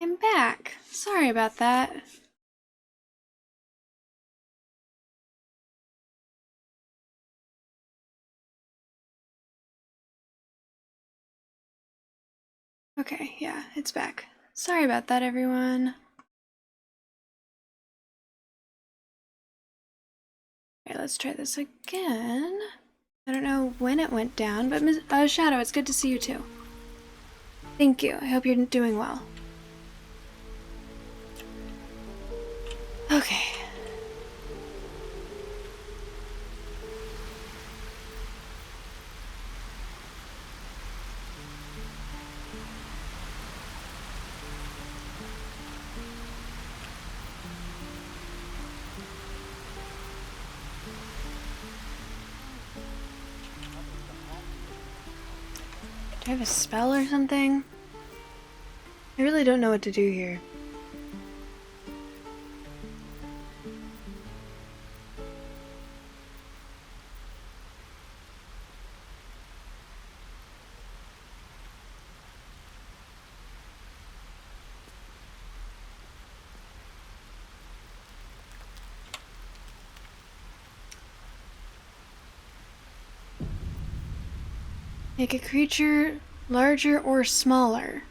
I'm back. Sorry about that. Okay, yeah, it's back. Sorry about that, everyone. Okay, let's try this again. I don't know when it went down, but Shadow, it's good to see you too. Thank you. I hope you're doing well. Okay. Do I have a spell or something? I really don't know what to do here. Make a creature larger or smaller.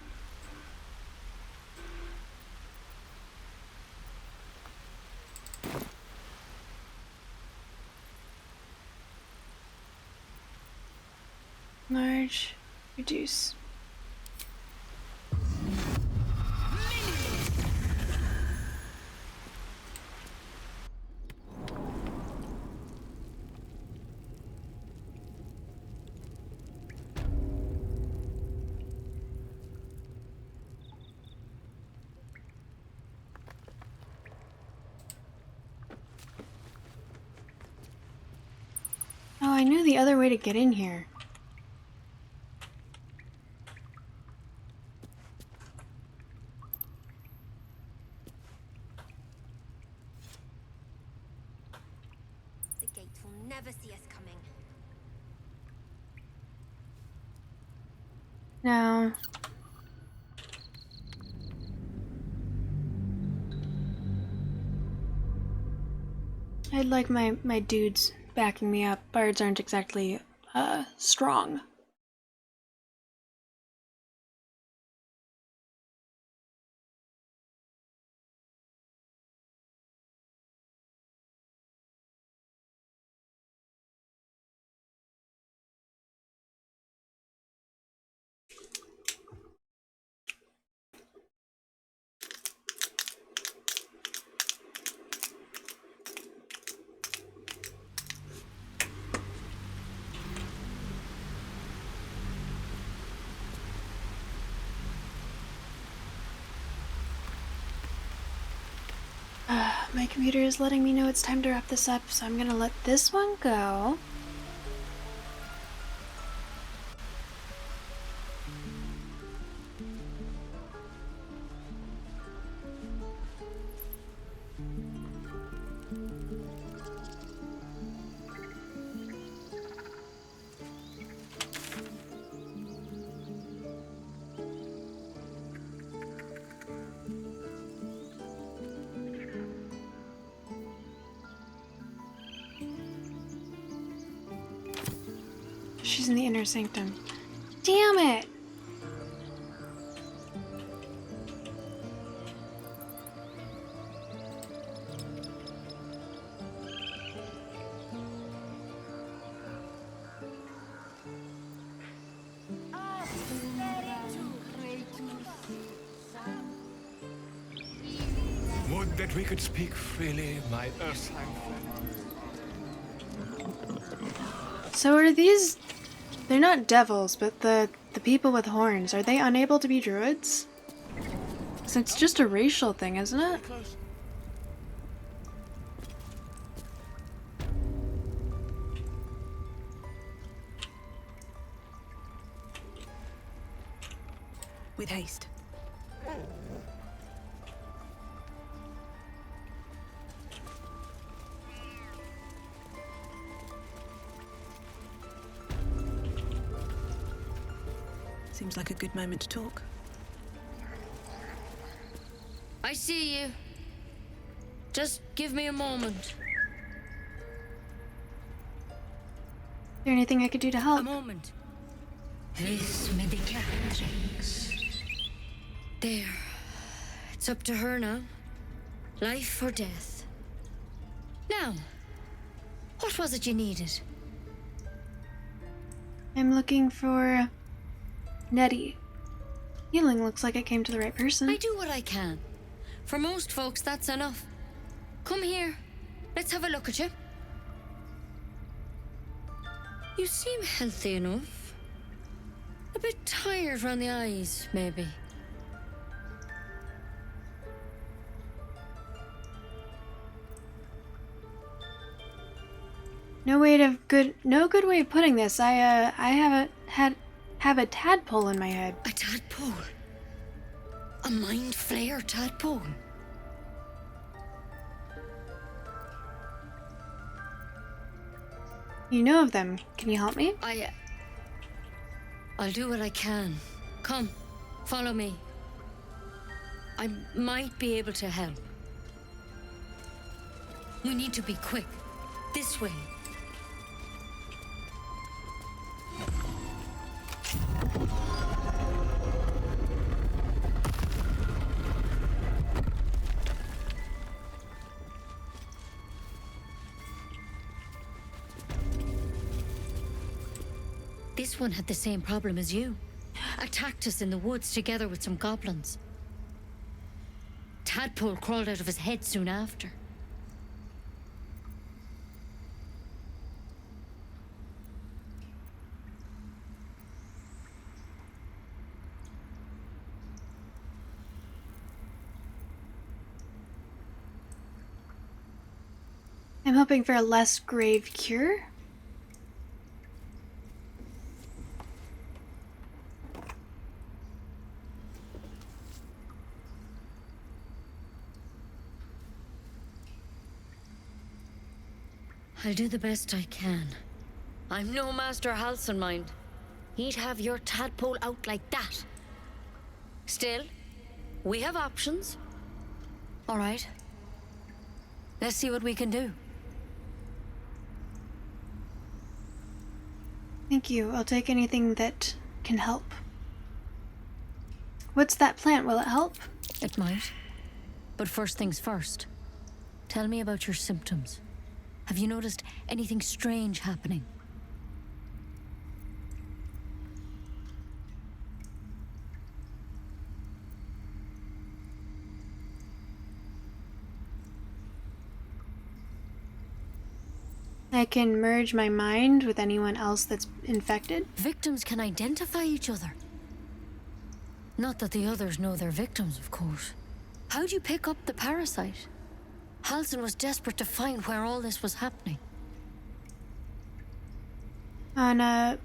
Large, reduce. Oh, I knew the other way to get in here. The gate will never see us coming. Now, I'd like my dudes backing me up. Bards aren't exactly, strong. My computer is letting me know it's time to wrap this up, so I'm gonna let this one go. She's in the inner sanctum. Damn it! Would that we could speak freely, my Ursine friend. So are these... They're not devils, but the people with horns, are they unable to be druids? 'Cause it's just a racial thing, isn't it? With haste. Seems like a good moment to talk. I see you. Just give me a moment. Is there anything I could do to A help? moment. This medicatrix. There. It's up to her now. Life or death. Now, what was it you needed? I'm looking for Nettie. Healing looks like I came to the right person. I do what I can. For most folks, that's enough. Come here. Let's have a look at you. You seem healthy enough. A bit tired around the eyes, maybe. No good way of putting this. I have a tadpole in my head. A tadpole? A mind flayer tadpole? You know of them. Can you help me? I'll do what I can. Come, follow me. I might be able to help. We need to be quick. This way. This one had the same problem as you. Attacked us in the woods together with some goblins. Tadpole crawled out of his head soon after. I'm hoping for a less grave cure. I'll do the best I can. I'm no Master Halcyon, mind. He'd have your tadpole out like that. Still, we have options. All right. Let's see what we can do. Thank you. I'll take anything that can help. What's that plant? Will it help? It might. But first things first. Tell me about your symptoms. Have you noticed anything strange happening? I can merge my mind with anyone else that's infected. Victims can identify each other. Not that the others know they're victims, of course. How'd you pick up the parasite? Halcyon was desperate to find where all this was happening. On a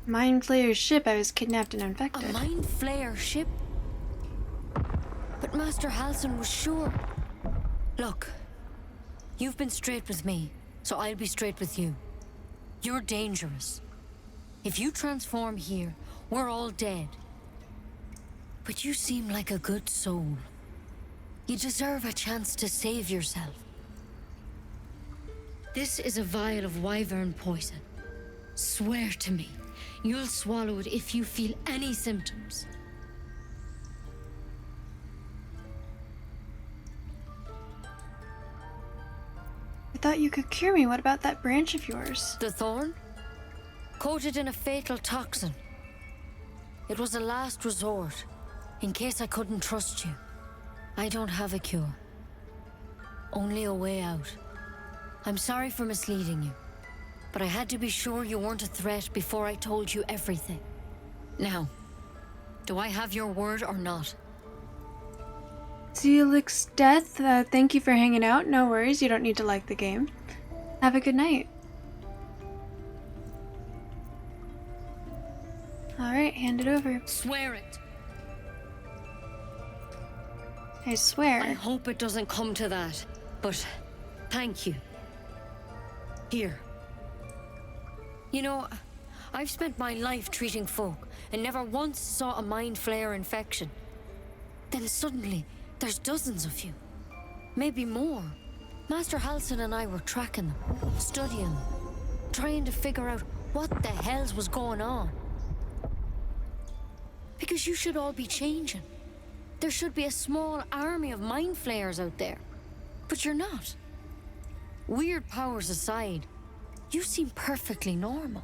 Mind Flayer's ship, I was kidnapped and infected. A mind flayer ship? But Master Halcyon was sure. Look, you've been straight with me, so I'll be straight with you. You're dangerous. If you transform here, we're all dead. But you seem like a good soul. You deserve a chance to save yourself. This is a vial of wyvern poison. Swear to me, you'll swallow it if you feel any symptoms. I thought you could cure me. What about that branch of yours? The thorn? Coated in a fatal toxin. It was a last resort, in case I couldn't trust you. I don't have a cure. Only a way out. I'm sorry for misleading you, but I had to be sure you weren't a threat before I told you everything. Now, do I have your word or not? Zelix Death, thank you for hanging out. No worries, you don't need to like the game. Have a good night. Alright, hand it over. Swear it. I swear. I hope it doesn't come to that, but thank you. Here. You know, I've spent my life treating folk and never once saw a mind flayer infection. Then suddenly, there's dozens of you. Maybe more. Master Halsin and I were tracking them, studying them, trying to figure out what the hells was going on. Because you should all be changing. There should be a small army of mind flayers out there. But you're not. Weird powers aside, you seem perfectly normal.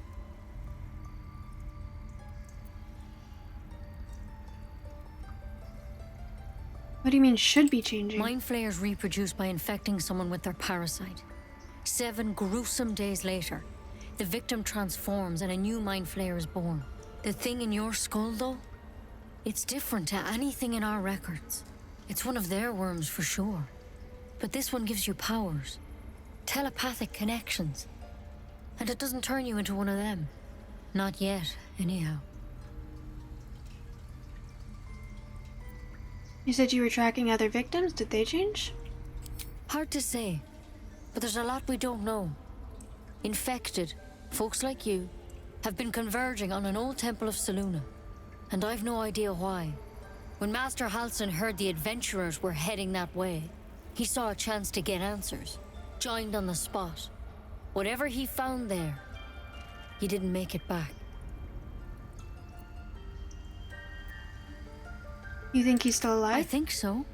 What do you mean, should be changing? Mind flayers reproduce by infecting someone with their parasite. 7 gruesome days later, the victim transforms and a new mind flayer is born. The thing in your skull, though, it's different to anything in our records. It's one of their worms for sure. But this one gives you powers, telepathic connections. And it doesn't turn you into one of them. Not yet, anyhow. You said you were tracking other victims. Did they change? Hard to say, but there's a lot we don't know. Infected, folks like you, have been converging on an old temple of Selûne, and I've no idea why. When Master Halsin heard the adventurers were heading that way, he saw a chance to get answers, joined on the spot. Whatever he found there, he didn't make it back. You think he's still alive? I think so.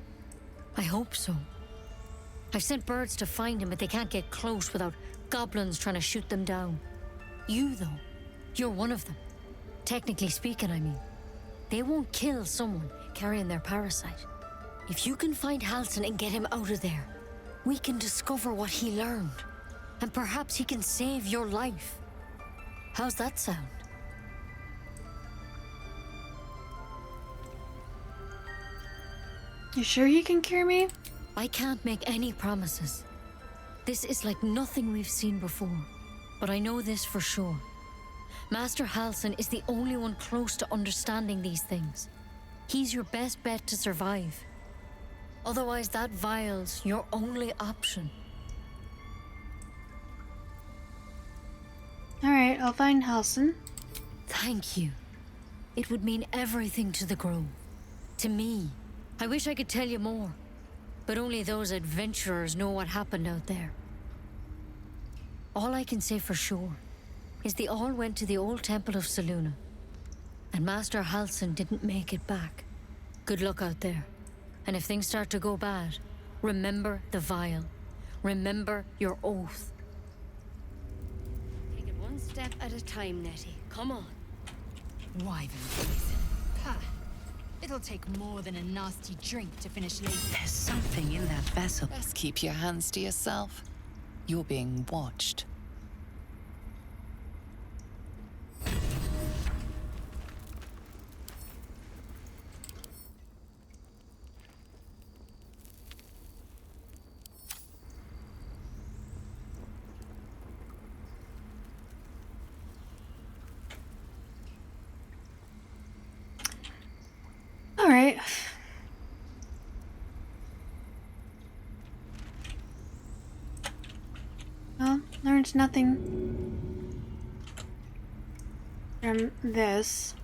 I hope so. I've sent birds to find him, but they can't get close without goblins trying to shoot them down. You, though, you're one of them. Technically speaking, I mean. They won't kill someone carrying their parasite. If you can find Halsin and get him out of there, we can discover what he learned. And perhaps he can save your life. How's that sound? You sure he can cure me? I can't make any promises. This is like nothing we've seen before. But I know this for sure. Master Halsin is the only one close to understanding these things. He's your best bet to survive. Otherwise, that vial's your only option. Alright, I'll find Halsin. Thank you. It would mean everything to the Grove. To me. I wish I could tell you more. But only those adventurers know what happened out there. All I can say for sure is they all went to the old temple of Selûne. And Master Halsin didn't make it back. Good luck out there. And if things start to go bad, remember the vial. Remember your oath. Take it one step at a time, Nettie. Come on. Wyvern poison. Ha! It'll take more than a nasty drink to finish late. There's something in that vessel. Best keep your hands to yourself. You're being watched. Alright. Well, learned nothing from this.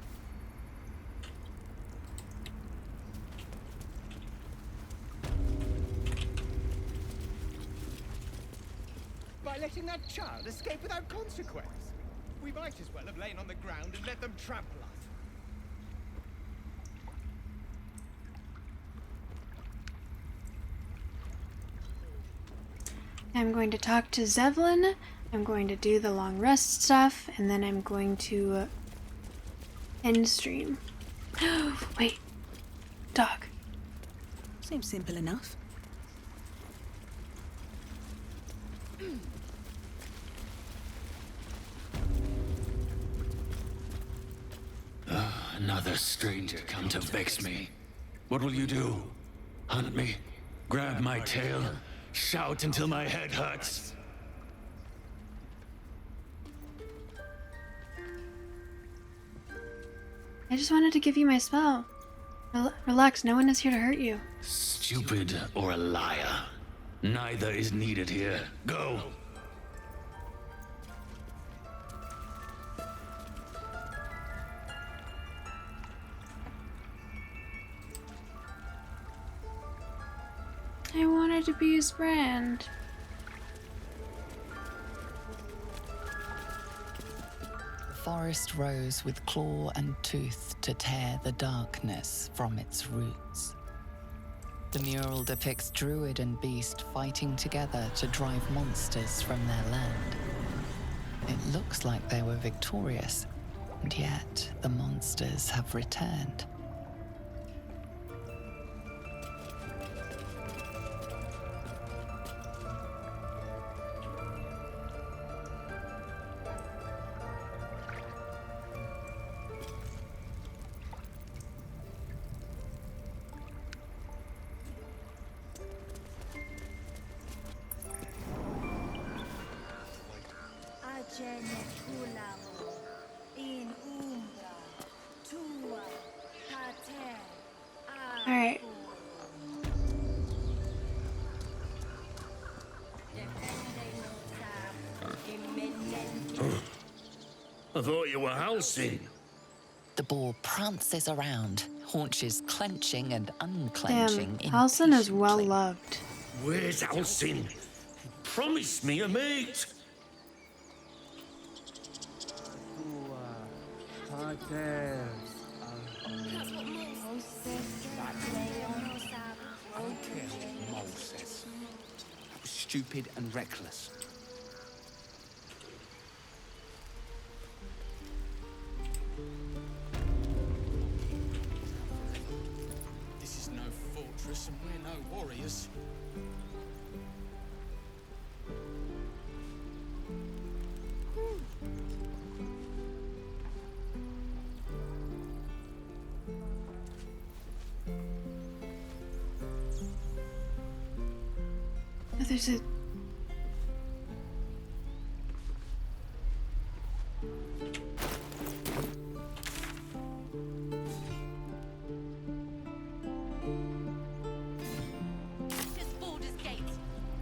By letting that child escape without consequence. We might as well have lain on the ground and let them trample us. I'm going to talk to Zevlin, I'm going to do the long rest stuff, and then I'm going to end stream. Wait, dog. Seems simple enough. Another stranger come to vex me. What will you do? Hunt me? Grab my tail? Shout until my head hurts? I just wanted to give you my spell. Relax, no one is here to hurt you. Stupid or a liar? Neither is needed here. Go! I wanted to be his friend. The forest rose with claw and tooth to tear the darkness from its roots. The mural depicts druid and beast fighting together to drive monsters from their land. It looks like they were victorious, and yet the monsters have returned. Alright. I thought you were housing. The boar prances around, haunches clenching and unclenching. Damn, Halsin is well impatiently. loved. Where's Alcin? Promise me a mate. That was stupid and reckless. This is no fortress and we're no warriors. Oh, there's a... This Baldur's Gate.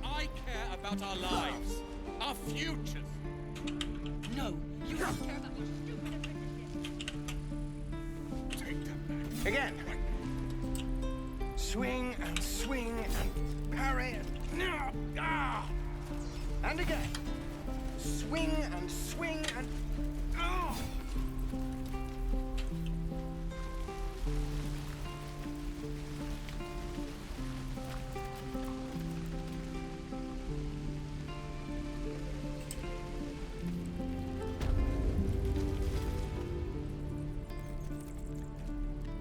I care about our lives, our futures. No, you don't care about your stupid apprenticeship. Take that back. Again. Swing and parry and and again. Swing and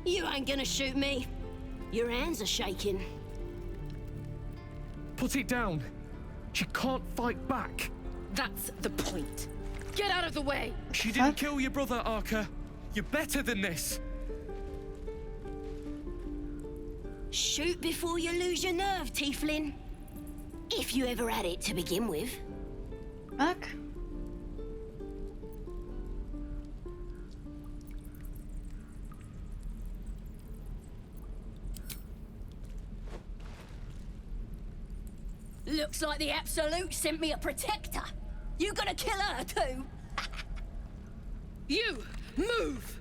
You ain't gonna shoot me. Your hands are shaking. Put it down. She can't fight back. That's the point. Get out of the way! She didn't kill your brother, Arca. You're better than this. Shoot before you lose your nerve, Tieflin. If you ever had it to begin with. Fuck. Looks like the Absolute sent me a protector. You gonna kill her too? You! Move!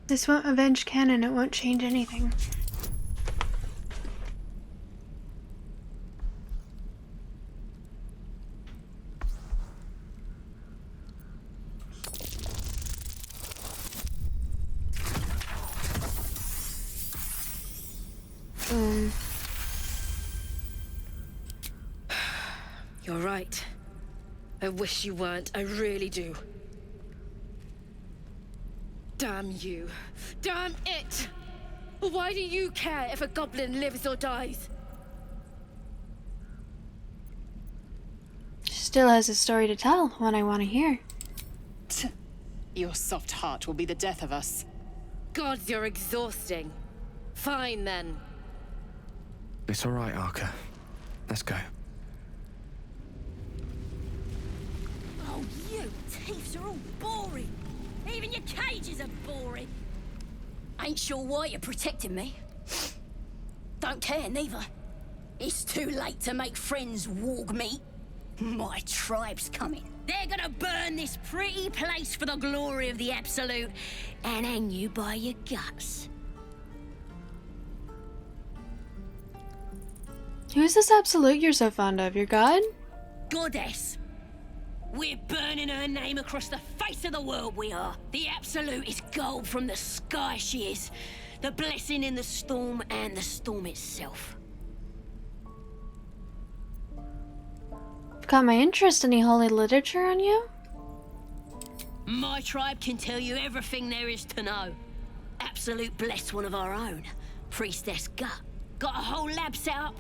This won't avenge canon, it won't change anything. You're right. I wish you weren't. I really do. Damn you. Damn it! Why do you care if a goblin lives or dies? She still has a story to tell, one I want to hear. Your soft heart will be the death of us. Gods, you're exhausting. Fine, then. It's all right, Arca. Let's go. Oh, you thieves are all boring. Even your cages are boring. Ain't sure why you're protecting me. don't care neither. It's too late to make friends, warg meat. My tribe's coming. They're gonna burn this pretty place for the glory of the Absolute and hang you by your guts. Who's this Absolute you're so fond of? Your god? Goddess. We're burning her name across the face of the world, we are. The Absolute is gold from the sky, she is. The blessing in the storm and the storm itself. Got my interest. Any holy literature on you? My tribe can tell you everything there is to know. Absolute bless one of our own. Priestess Gut. Got a whole lab set up.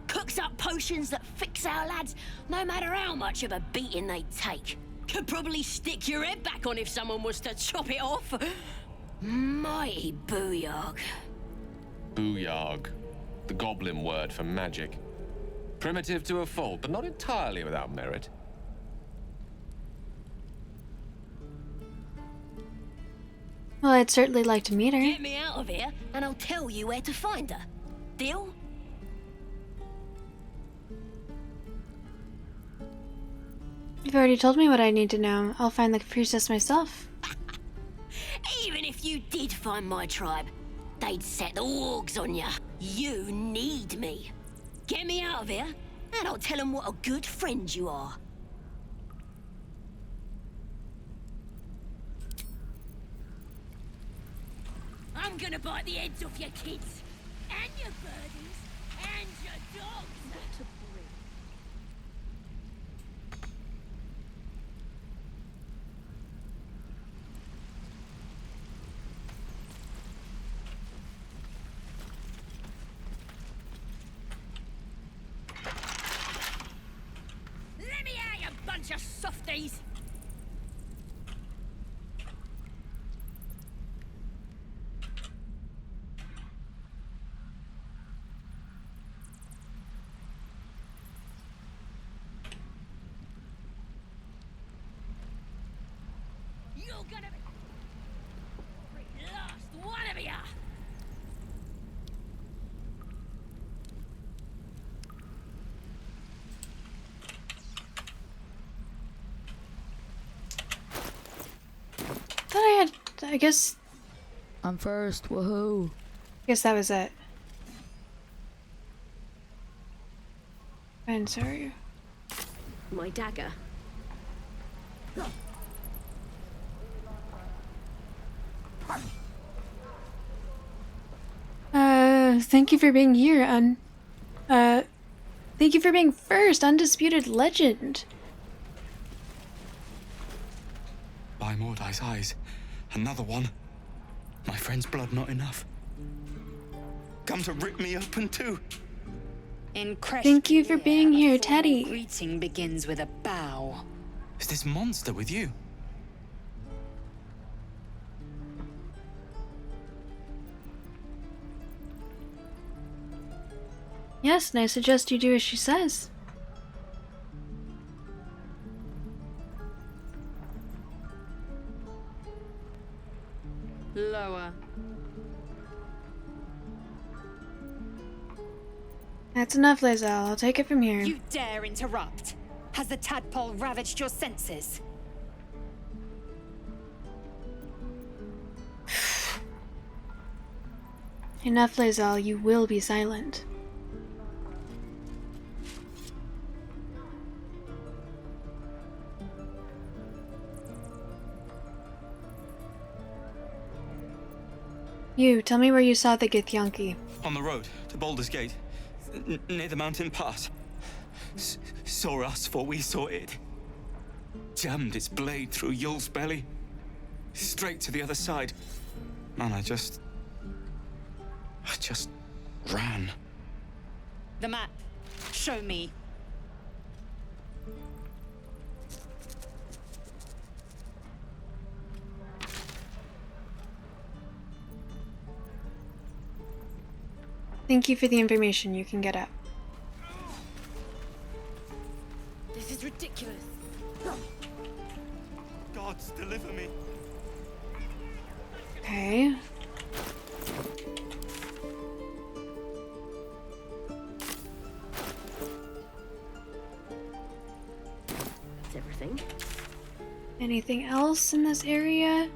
Cooks up potions that fix our lads, no matter how much of a beating they take. Could probably stick your head back on if someone was to chop it off. Mighty booyog. Booyog. The goblin word for magic. Primitive to a fault, but not entirely without merit. Well, I'd certainly like to meet her. Get me out of here, and I'll tell you where to find her. Deal? You've already told me what I need to know. I'll find the priestess myself. Even if you did find my tribe, they'd set the wargs on you. You need me. Get me out of here, and I'll tell them what a good friend you are. I'm gonna bite the heads off your kids, and your birdies, and your dogs. Let me out, you bunch of softies! You're gonna be last one of ya! Thought I had. I guess. I'm first, woohoo. Guess that was it. I'm sorry. My dagger. Thank you for being here, thank you for being first, undisputed legend. By Mordai's eyes, another one. My friend's blood not enough. Come to rip me open too. Thank you for being here, Teddy. Greeting begins with a bow. Is this monster with you? Yes, and I suggest you do as she says. Lower. That's enough, Lae'zel. I'll take it from here. You dare interrupt? Has the tadpole ravaged your senses? Enough, Lae'zel. You will be silent. You, tell me where you saw the Githyanki. On the road to Baldurs Gate, near the mountain pass. Saw us, for we saw it. Jammed its blade through Yul's belly, straight to the other side. Man, I just ran. The map. Show me. Thank you for the information. You can get up. This is ridiculous. Gods, deliver me. Okay. anything else in this area?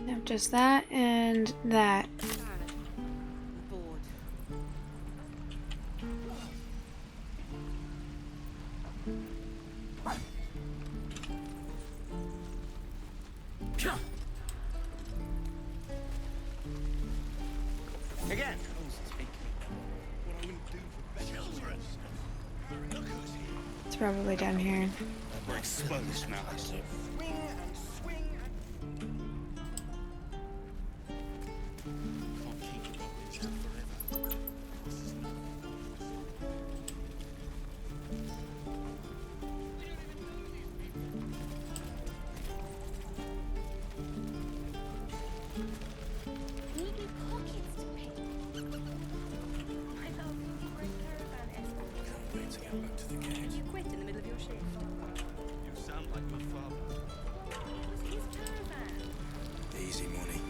No, just that and that. Again. It's probably down here. We're exposed now. Swing and swing and... Can't keep the goblins out forever. You quit in the middle of your shift. You sound like my father. What's his caravan? Easy money.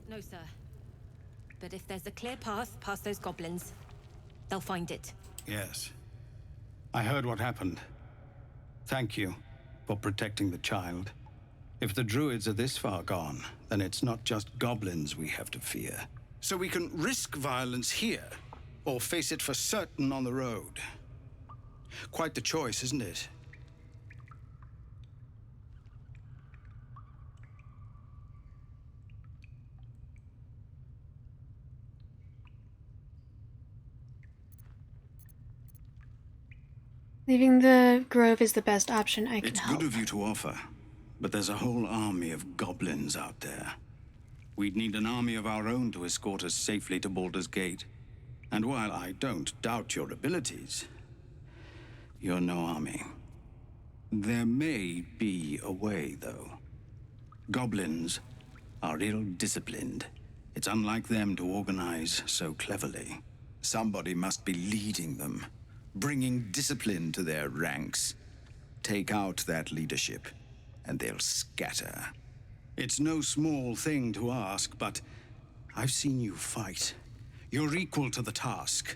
No, sir. But if there's a clear path past those goblins, they'll find it. Yes. I heard what happened. Thank you for protecting the child. If the druids are this far gone, then it's not just goblins we have to fear. So we can risk violence here, or face it for certain on the road. Quite the choice, isn't it? Leaving the grove is the best option I can It's help. good of you to offer, but there's a whole army of goblins out there. We'd need an army of our own to escort us safely to Baldur's Gate. And while I don't doubt your abilities, you're no army. There may be a way, though. Goblins are ill-disciplined. It's unlike them to organize so cleverly. Somebody must be leading them, bringing discipline to their ranks. Take out that leadership, and they'll scatter. It's no small thing to ask, but I've seen you fight. You're equal to the task.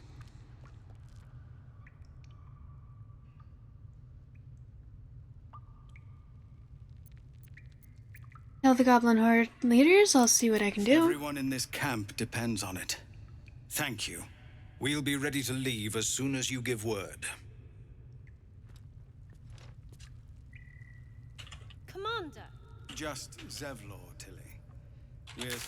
Tell the goblin horde leaders, I'll see what I can do. Everyone in this camp depends on it. Thank you. We'll be ready to leave as soon as you give word. Commander! Just Zevlor, Tilly. Yes.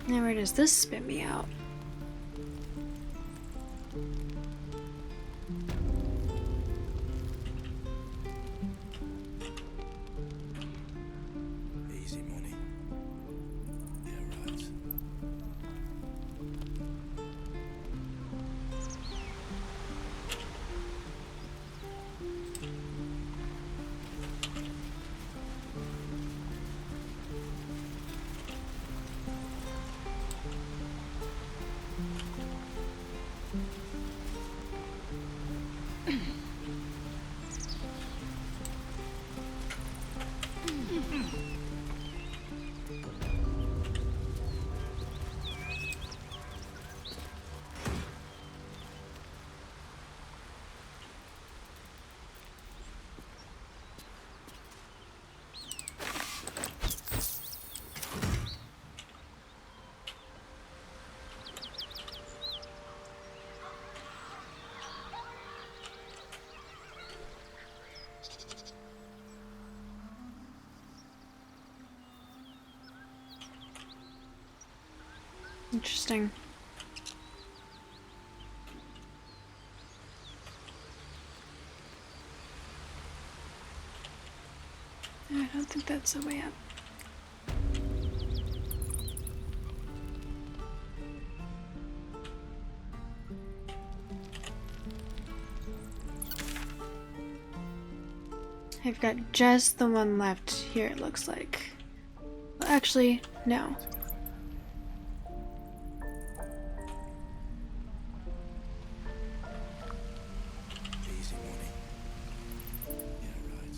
Now where does this spit me out? Easy money. Yeah, right. Interesting. I don't think that's the way up. I've got just the one left here, it looks like. Well, actually, no. Easy money. Yeah, right.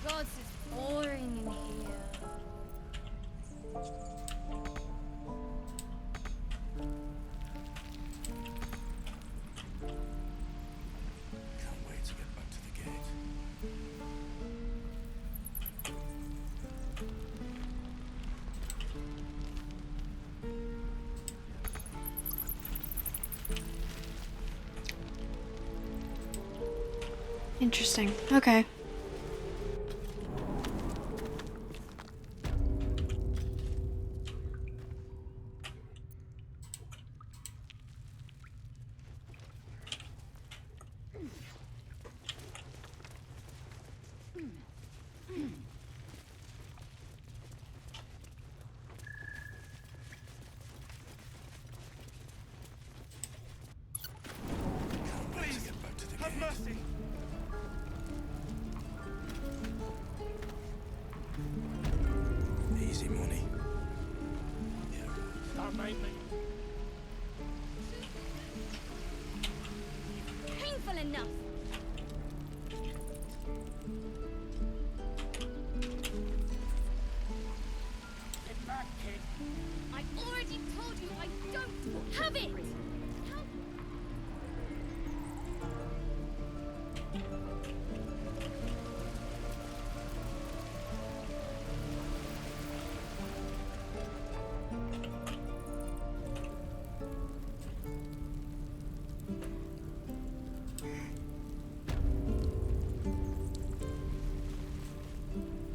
God, it's boring in here. Can't wait to get back to the gate. Interesting. Okay. Please, have mercy. Easy money. Don't make me. Painful enough. Get back, kid. I've already told you I don't have it.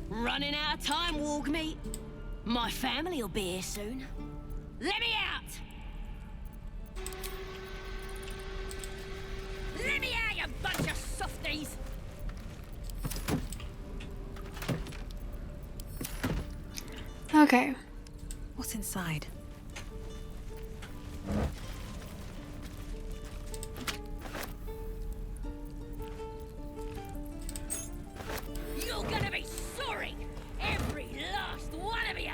Running out of time, Wargmeat. My family will be here soon. Let me out! Let me out, you bunch of softies! Okay. What's inside? You're gonna be sorry! Every last one of you!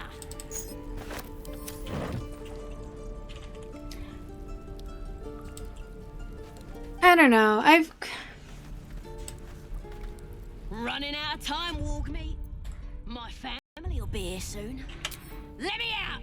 I don't know. Running out of time, Wargmeat. My family will be here soon. Let me out!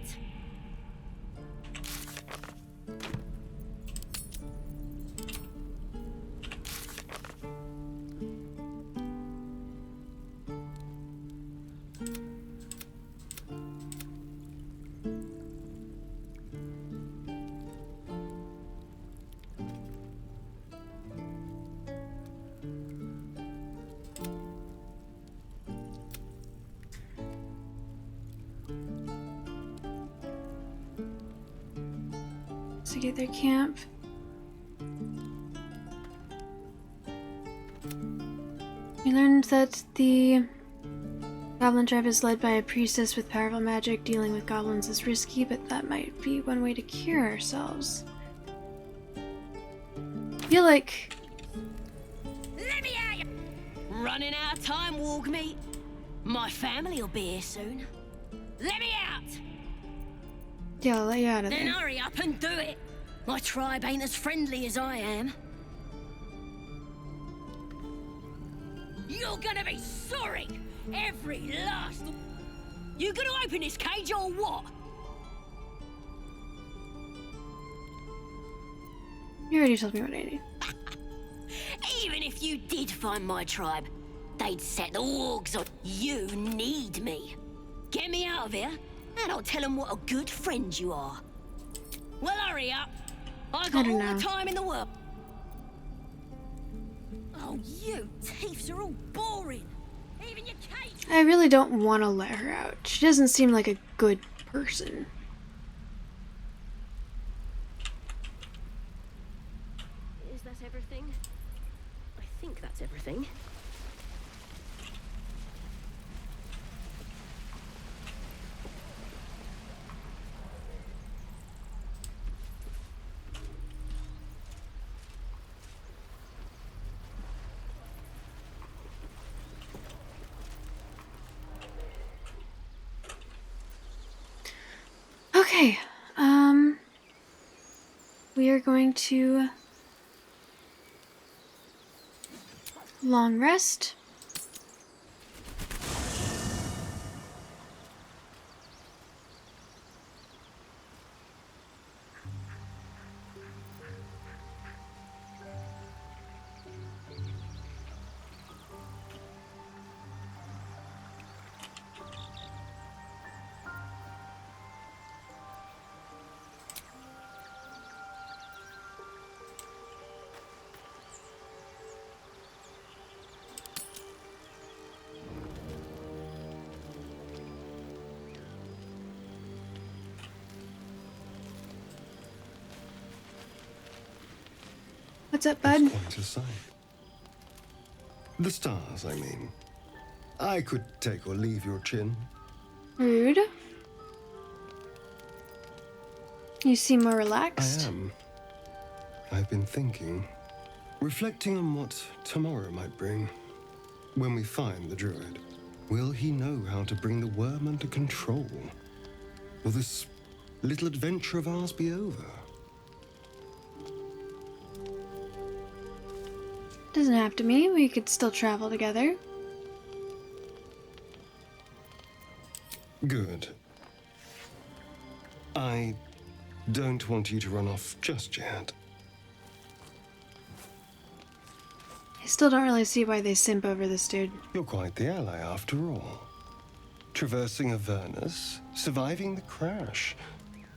To get their camp. We learned that the goblin tribe is led by a priestess with powerful magic. Dealing with goblins is risky, but that might be one way to cure ourselves. I feel like... Let me out! Running out of time, Wargmeat. My family will be here soon. Let me out! Yeah, I'll let you out of Then there. hurry up and do it. My tribe ain't as friendly as I am. You're gonna be sorry! Every last... You gonna open this cage or what? You already told me what I need. Even if you did find my tribe, they'd set the wargs on. You need me. Get me out of here, and I'll tell them what a good friend you are. Well, hurry up. I got all the time in the world. Oh, you thieves are all boring. Even your cage. I really don't want to let her out. She doesn't seem like a good person. Is that everything? I think that's everything. Okay, we are going to long rest. What's up, bud? It's quite a sight. The stars, I mean. I could take or leave your chin. Rude. You seem more I relaxed. am. I've been thinking, reflecting on what tomorrow might bring. When we find the druid, will he know how to bring the worm under control? Will this little adventure of ours be over? Doesn't have to be. We could still travel together. Good. I don't want you to run off just yet. I still don't really see why they simp over this dude. You're quite the ally after all. Traversing Avernus, surviving the crash,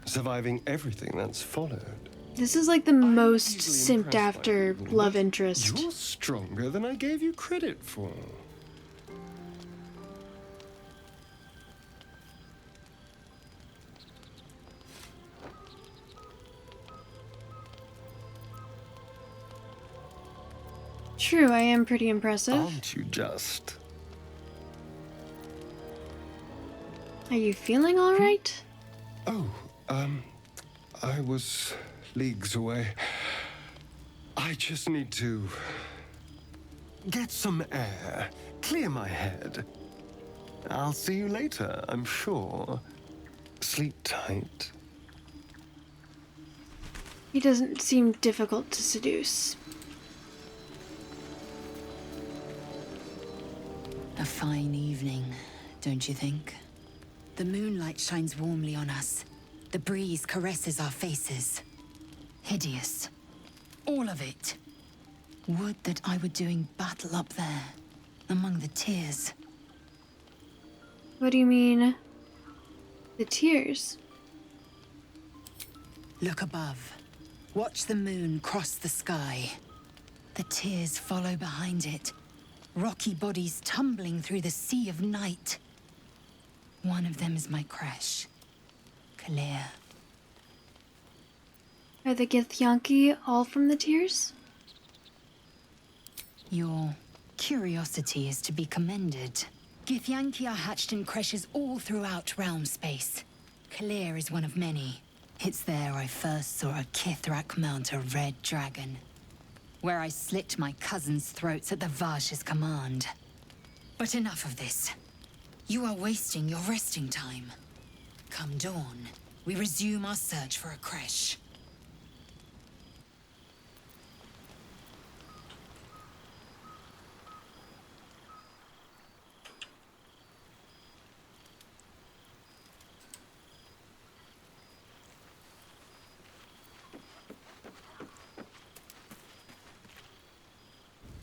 surviving everything that's followed. This is like the most easily simped impressed by after people, love but interest. You're stronger than I gave you credit for. True, I am pretty impressive. Aren't you just? Are you feeling alright? Oh, I was leagues away. I just need to get some air, clear my head. I'll see you later, I'm sure. Sleep tight. He doesn't seem difficult to seduce. A fine evening, don't you think? The moonlight shines warmly on us. The breeze caresses our faces. Hideous. All of it. Would that I were doing battle up there, among the tears. What do you mean? The tears? Look above. Watch the moon cross the sky. The tears follow behind it. Rocky bodies tumbling through the sea of night. One of them is my crush, Kalir. Are the Githyanki all from the tears? Your curiosity is to be commended. Githyanki are hatched in creches all throughout realm space. Kalir is one of many. It's there I first saw a Kithrak mount a red dragon. Where I slit my cousins' throats at the Vash's command. But enough of this. You are wasting your resting time. Come dawn, we resume our search for a creche.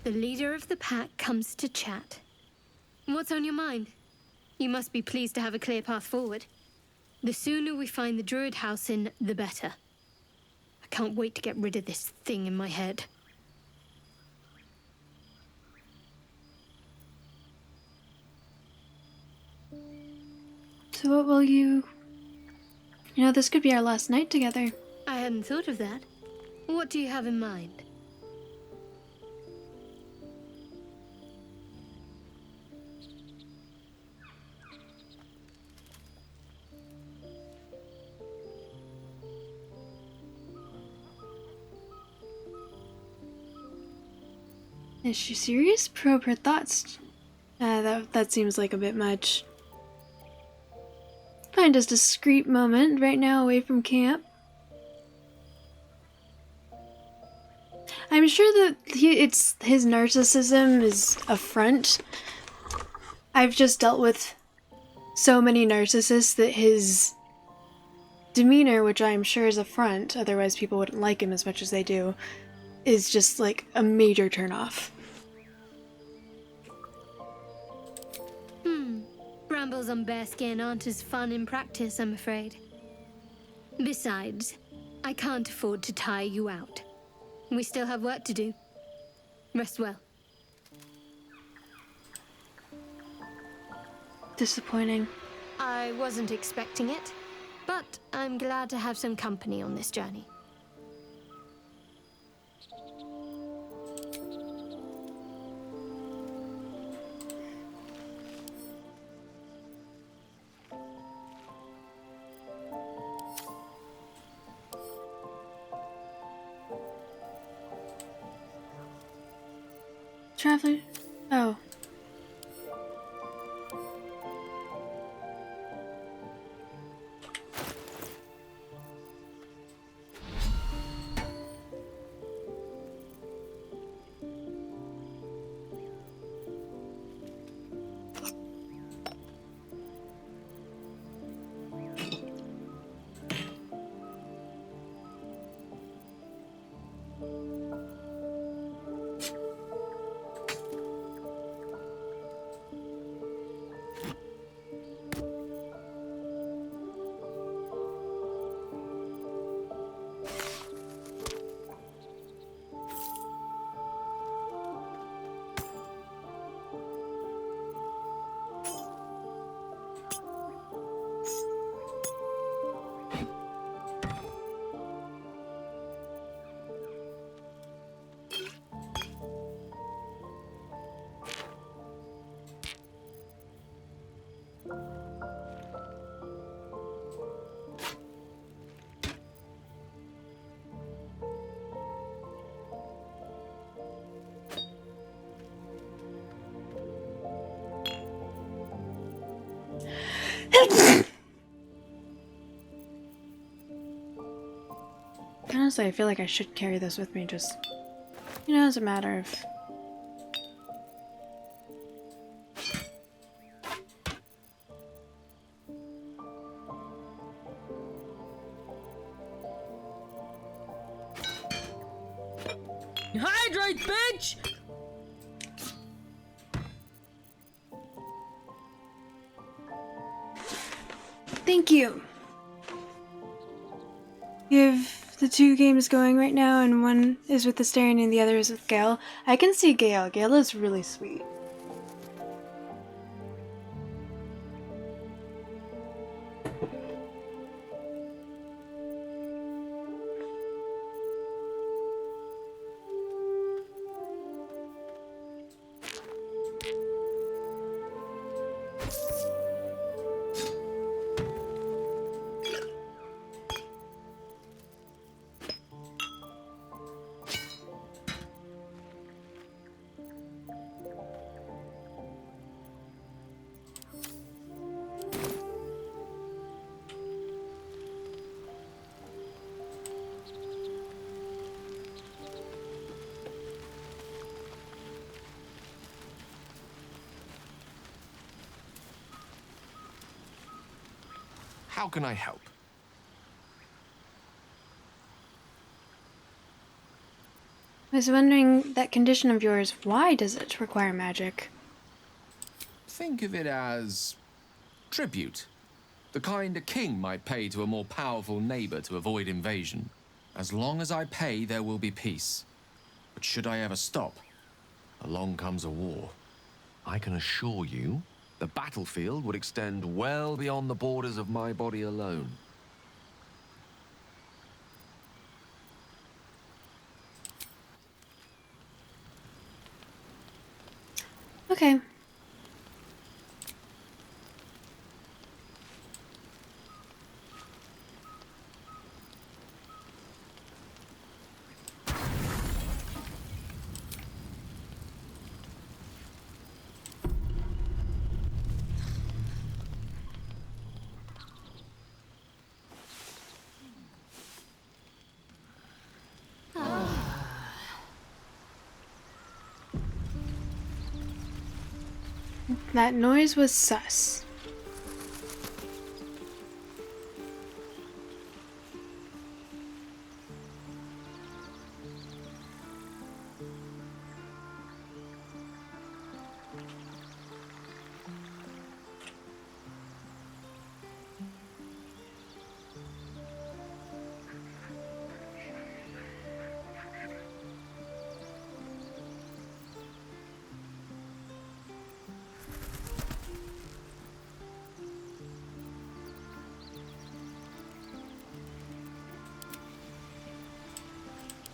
The leader of the pack comes to chat. What's on your mind? You must be pleased to have a clear path forward. The sooner we find the druid house in, the better. I can't wait to get rid of this thing in my head. So what will you You know, this could be our last night together. I hadn't thought of that. What do you have in mind? Is she serious? Probe her thoughts. That seems like a bit much. Find us a discreet moment right now away from camp. I'm sure that it's his narcissism is a front. I've just dealt with so many narcissists that his demeanor, which I'm sure is a front, otherwise people wouldn't like him as much as they do, is just like a major turnoff. Brambles on bearskin aren't as fun in practice, I'm afraid. Besides, I can't afford to tire you out. We still have work to do. Rest well. Disappointing. I wasn't expecting it, but I'm glad to have some company on this journey. Traveler? Oh. Honestly, I feel like I should carry this with me, just, you know, as a matter of... Hydrate, bitch! Thank you. You have the two games going right now, and one is with Astarion and the other is with Gale. I can see Gale. Gale is really sweet. How can I help? I was wondering, that condition of yours, why does it require magic? Think of it as tribute. The kind a king might pay to a more powerful neighbor to avoid invasion. As long as I pay, there will be peace. But should I ever stop, along comes a war. I can assure you, the battlefield would extend well beyond the borders of my body alone. Okay. That noise was sus.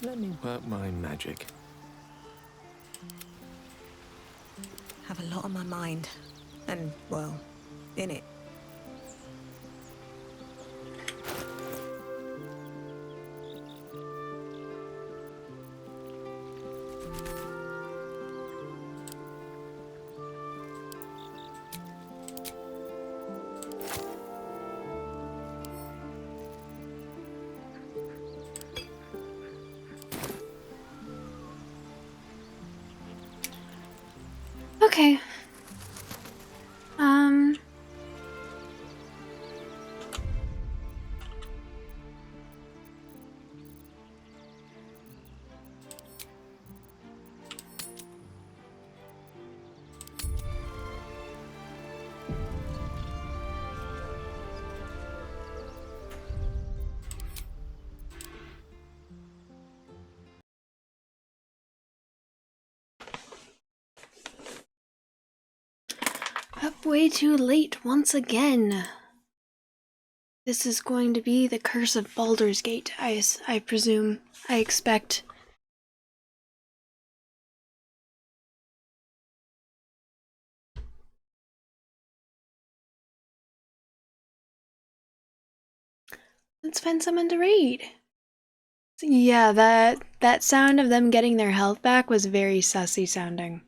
Let me work my magic. Have a lot on my mind. And, well, in it. Okay. Up way too late once again. This is going to be the curse of Baldur's Gate, I presume. I expect. Let's find someone to raid. Yeah, that sound of them getting their health back was very sussy sounding.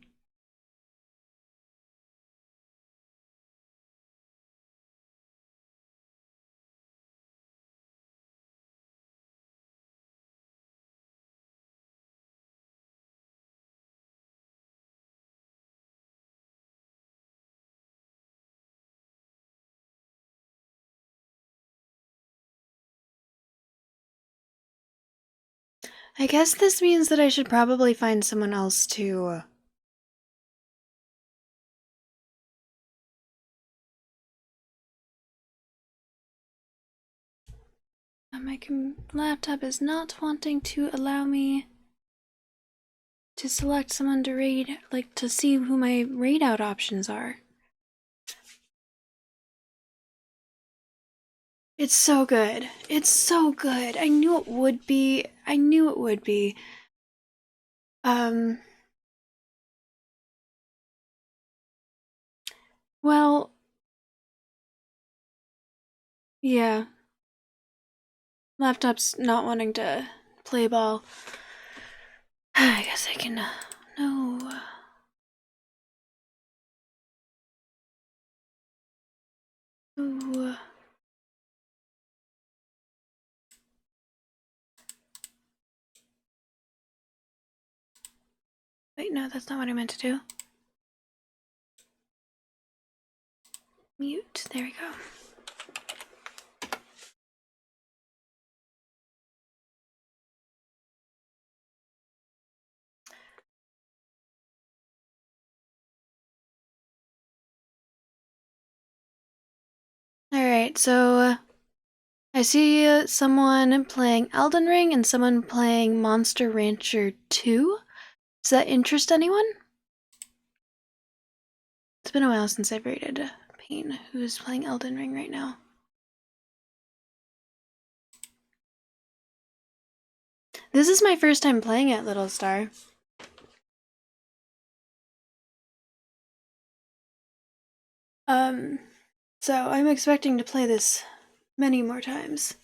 I guess this means that I should probably find someone else to... My laptop is not wanting to allow me to select someone to raid, like to see who my raid out options are. It's so good. It's so good. I knew it would be. I knew it would be. Well, yeah. Laptop's not wanting to play ball. I guess I can. No. Ooh. Wait, no, that's not what I meant to do. Mute. There we go. Alright, so I see someone playing Elden Ring and someone playing Monster Rancher 2. Does that interest anyone? It's been a while since I've rated Pain, who's playing Elden Ring right now. This is my first time playing it, Little Star. So I'm expecting to play this many more times.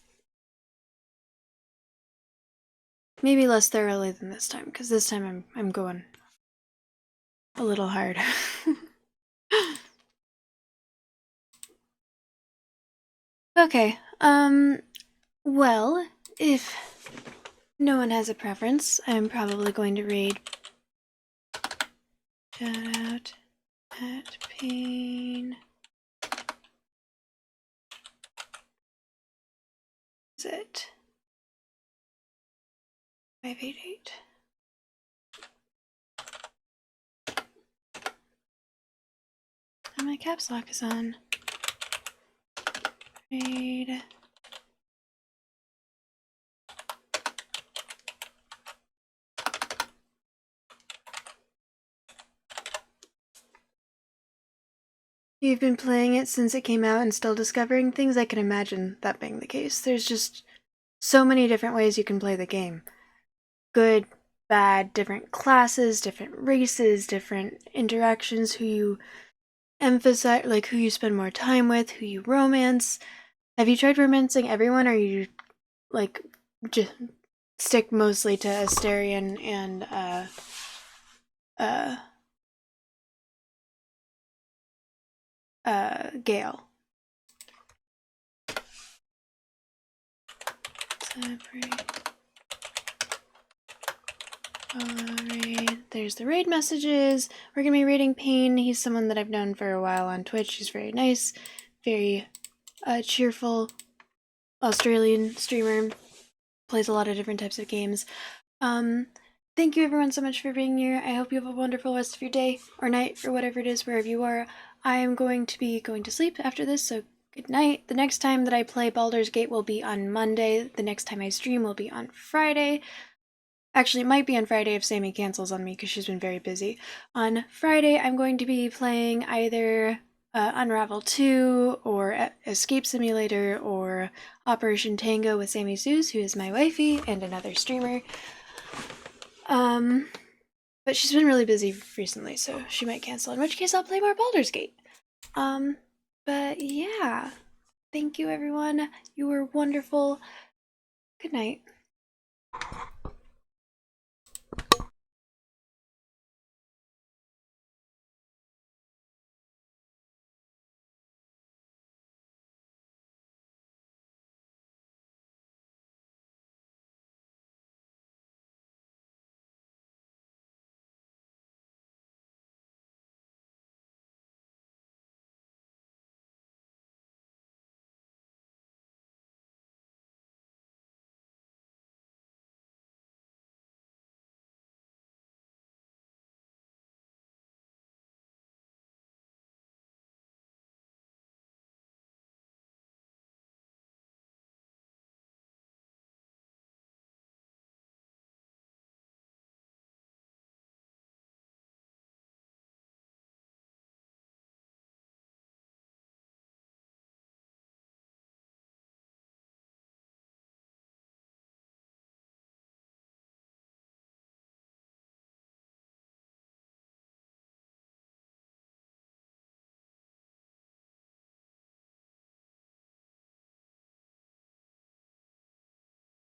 Maybe less thoroughly than this time, because this time I'm going a little hard. Okay, well, if no one has a preference, I'm probably going to read Shout out at Pain. Is it 588? And my caps lock is on. Read. You've been playing it since it came out and still discovering things? I can imagine that being the case. There's just so many different ways you can play the game. Good, bad, different classes, different races, different interactions, who you emphasize, like who you spend more time with, who you romance. Have you tried romancing everyone, or you like just stick mostly to Asterion and Gale? Raid. There's the raid messages. We're gonna be raiding Pain. He's someone that I've known for a while on Twitch. He's very nice, very cheerful Australian streamer. Plays a lot of different types of games. Thank you everyone so much for being here. I hope you have a wonderful rest of your day or night or whatever it is wherever you are. I am going to be going to sleep after this, so good night. The next time that I play Baldur's Gate will be on Monday. The next time I stream will be on Friday. Actually, it might be on Friday if Sammy cancels on me because she's been very busy. On Friday, I'm going to be playing either Unravel 2 or Escape Simulator or Operation Tango with Sammy Zeus, who is my wifey and another streamer. But she's been really busy recently, so she might cancel, in which case I'll play more Baldur's Gate. But yeah. Thank you, everyone. You were wonderful. Good night.